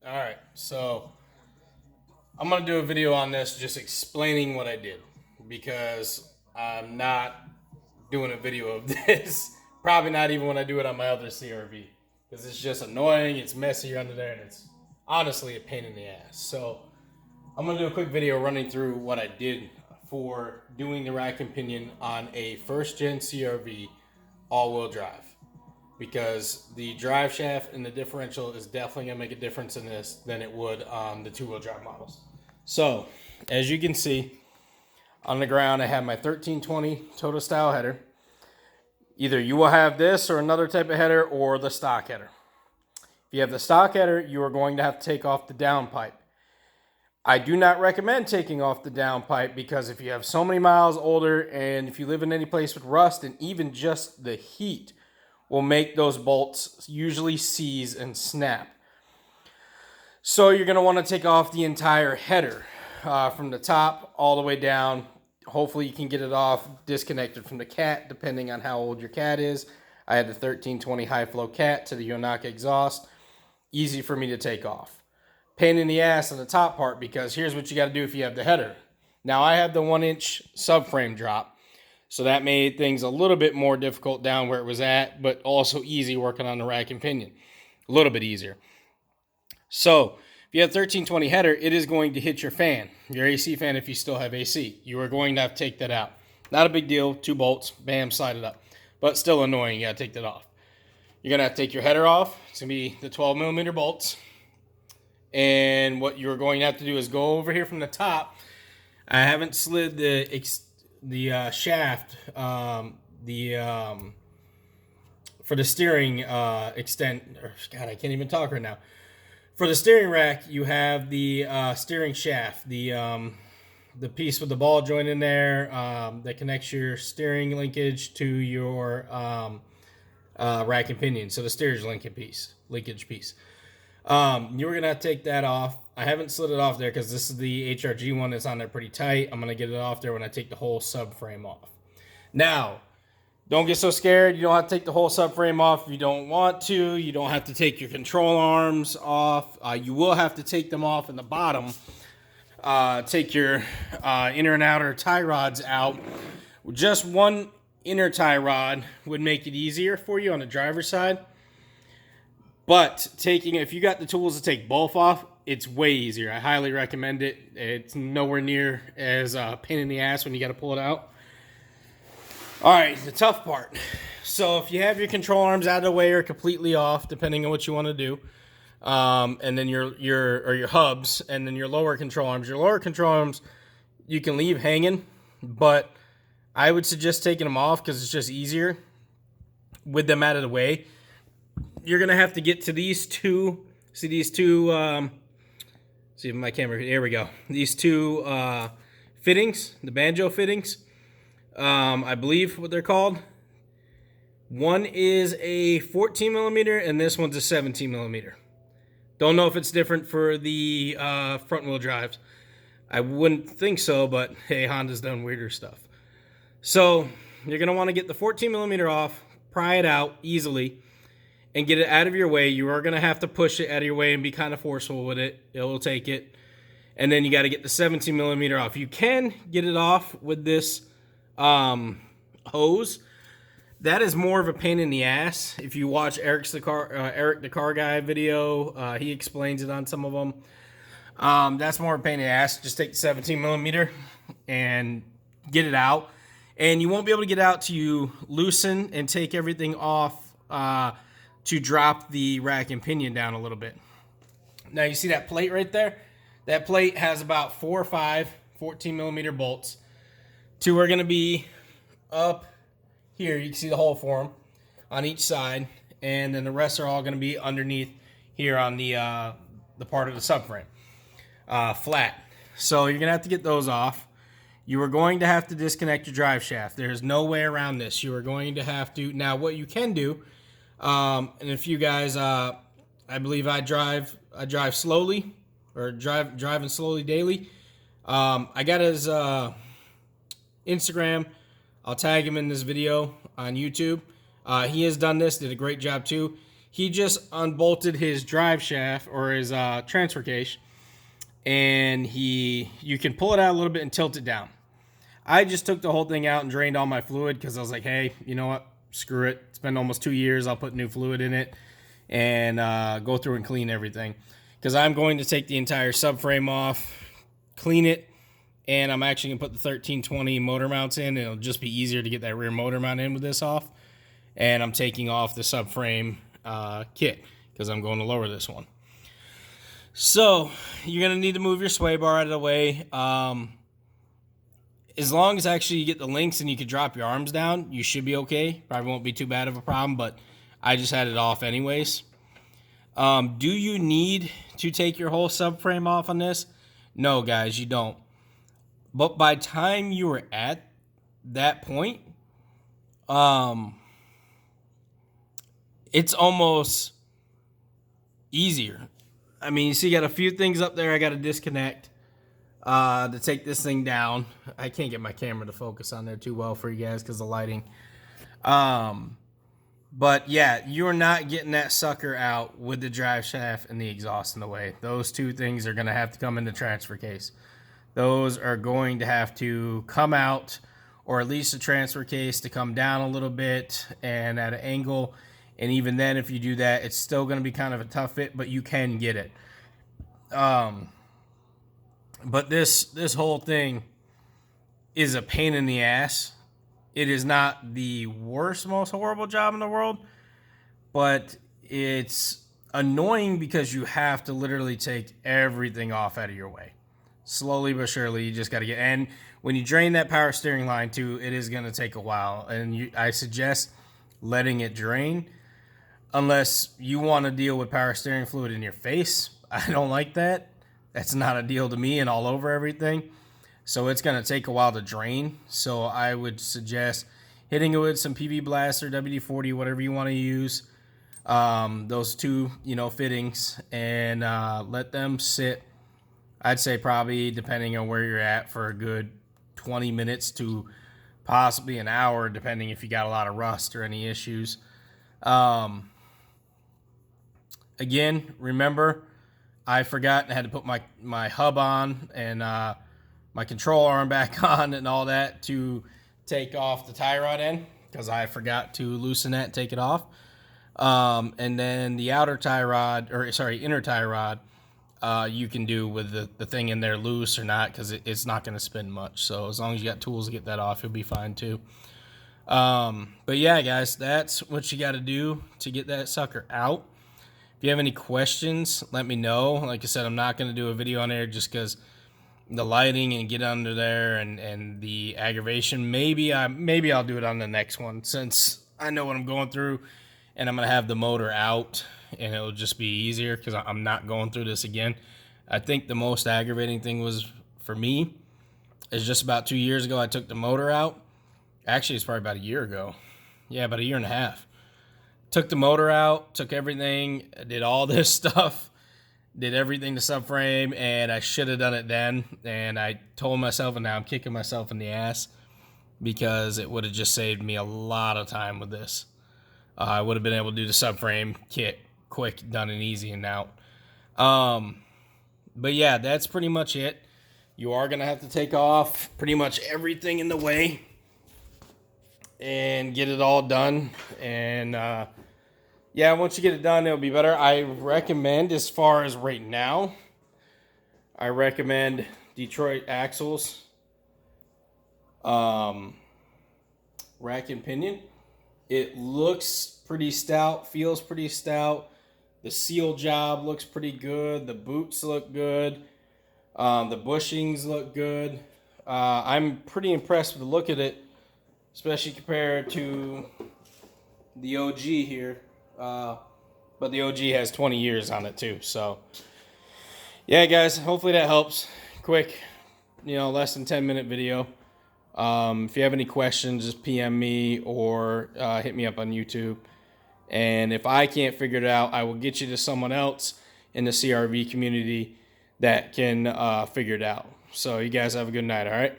All right, so I'm gonna do a video on this just explaining what I did because I'm not doing a video of this. Probably not even when I do it on my other CRV because it's just annoying. It's messier under there, and it's honestly a pain in the ass. So I'm gonna do a quick video running through what I did for doing the rack and pinion on a first gen CRV all-wheel drive, because the drive shaft and the differential is definitely going to make a difference in this than it would on the two-wheel drive models. So, as you can see, on the ground I have my 1320 Total style header. Either you will have this or another type of header or the stock header. If you have the stock header, you are going to have to take off the downpipe. I do not recommend taking off the downpipe because if you have so many miles older and if you live in any place with rust, and even just the heat will make those bolts usually seize and snap. So you're going to want to take off the entire header from the top all the way down. Hopefully you can get it off disconnected from the cat, depending on how old your cat is. I had the 1320 high flow cat to the Yonaka exhaust. Easy for me to take off. Pain in the ass on the top part, because here's what you got to do if you have the header. Now I have the 1-inch subframe drop, so that made things a little bit more difficult down where it was at, but also easy working on the rack and pinion. A little bit easier. So if you have 1320 header, it is going to hit your fan, your AC fan if you still have AC. You are going to have to take that out. Not a big deal, 2 bolts, bam, slide it up. But still annoying, you got to take that off. You're going to have to take your header off. It's going to be the 12mm bolts. And what you're going to have to do is go over here from the top. I haven't slid the shaft, for the steering extent. God, I can't even talk right now. For the steering rack, you have the steering shaft, the piece with the ball joint in there that connects your steering linkage to your rack and pinion. So the steerage linkage piece. You're going to have to take that off. I haven't slid it off there because this is the HRG one that's on there pretty tight. I'm going to get it off there when I take the whole subframe off. Now, don't get so scared. You don't have to take the whole subframe off if you don't want to. You don't have to take your control arms off. You will have to take them off in the bottom. Take your inner and outer tie rods out. Just one inner tie rod would make it easier for you on the driver's side. But if you got the tools to take both off, it's way easier. I highly recommend it. It's nowhere near as a pain in the ass when you got to pull it out. All right, the tough part. So if you have your control arms out of the way or completely off, depending on what you want to do, and then your hubs, and then your lower control arms. Your lower control arms you can leave hanging, but I would suggest taking them off because it's just easier with them out of the way. You're going to have to get to these two, see if my camera, there we go. These two fittings, the banjo fittings, I believe what they're called. One is a 14mm and this one's a 17mm. Don't know if it's different for the front wheel drives. I wouldn't think so, but hey, Honda's done weirder stuff. So you're going to want to get the 14mm off, pry it out easily, and get it out of your way. You are going to have to push it out of your way and be kind of forceful with it. It will take it. And then you got to get the 17mm off. You can get it off with this hose. That is more of a pain in the ass. If you watch Eric the car guy video, he explains it on some of them. That's more of a pain in the ass. Just take the 17mm and get it out. And you won't be able to get out till you loosen and take everything off to drop the rack and pinion down a little bit. Now you see that plate right there? That plate has about 4 or 5 14mm bolts. 2 are going to be up here. You can see the hole for them on each side. And then the rest are all going to be underneath here on the part of the subframe. Flat. So you're going to have to get those off. You are going to have to disconnect your drive shaft. There's no way around this. You are going to have to. Now what you can do, and if you guys, I believe I drive slowly, or driving slowly daily. I got his Instagram. I'll tag him in this video on YouTube. He has done this, did a great job too. he just unbolted his drive shaft or his transfer case, and you can pull it out a little bit and tilt it down. I just took the whole thing out and drained all my fluid because I was like, hey, you know what? Screw it. It's been almost 2 years. I'll put new fluid in it and go through and clean everything. Because I'm going to take the entire subframe off, clean it, and I'm actually going to put the 1320 motor mounts in. It'll just be easier to get that rear motor mount in with this off. And I'm taking off the subframe kit because I'm going to lower this one. So you're going to need to move your sway bar out of the way. As long as actually you get the links and you can drop your arms down, you should be okay. Probably won't be too bad of a problem, but I just had it off anyways. Do you need to take your whole subframe off on this? No, guys, you don't. But by time you were at that point, it's almost easier. I mean, you see, you got a few things up there I got to disconnect to take this thing down. I can't get my camera to focus on there too well for you guys because of the lighting. But yeah, you're not getting that sucker out with the drive shaft and the exhaust in the way. Those two things are going to have to come in the transfer case. Those are going to have to come out, or at least the transfer case to come down a little bit and at an angle. And even then, if you do that, it's still going to be kind of a tough fit, but you can get it. But this whole thing is a pain in the ass. It is not the worst, most horrible job in the world, but it's annoying because you have to literally take everything off out of your way. Slowly but surely, you just got to get... And when you drain that power steering line too, it is going to take a while. And I suggest letting it drain unless you want to deal with power steering fluid in your face. I don't like that. That's not a deal to me and all over everything. So it's going to take a while to drain. So I would suggest hitting it with some PV Blast or WD-40, whatever you want to use. Those two, fittings, and let them sit. I'd say probably, depending on where you're at, for a good 20 minutes to possibly an hour, depending if you got a lot of rust or any issues. Again, remember, I forgot I had to put my hub on and my control arm back on and all that to take off the tie rod end because I forgot to loosen that and take it off. And then the inner tie rod, you can do with the thing in there loose or not because it's not going to spin much. So as long as you got tools to get that off, you'll be fine too. But yeah, guys, that's what you got to do to get that sucker out. If you have any questions, let me know. Like I said, I'm not going to do a video on there just because the lighting and get under there and the aggravation. Maybe I'll do it on the next one since I know what I'm going through and I'm going to have the motor out and it'll just be easier because I'm not going through this again. I think the most aggravating thing was for me is just about 2 years ago I took the motor out. Actually, it's probably about a year ago. Yeah, about a year and a half. Took the motor out, took everything, did all this stuff, did everything to subframe, and I should have done it then. And I told myself, and now I'm kicking myself in the ass because it would have just saved me a lot of time with this. I would have been able to do the subframe kit quick, done and easy, and out. But yeah, that's pretty much it. You are going to have to take off pretty much everything in the way and get it all done. And yeah, once you get it done, it'll be better. I recommend, as far as right now, I recommend Detroit axles, rack and pinion. It looks pretty stout, feels pretty stout. The seal job looks pretty good. The boots look good. The bushings look good. I'm pretty impressed with the look of it, especially compared to the OG here. But the OG has 20 years on it too. So yeah, guys, hopefully that helps. Quick, less than 10-minute video. If you have any questions, just PM me or hit me up on YouTube. And if I can't figure it out, I will get you to someone else in the CRV community that can figure it out. So you guys have a good night, all right?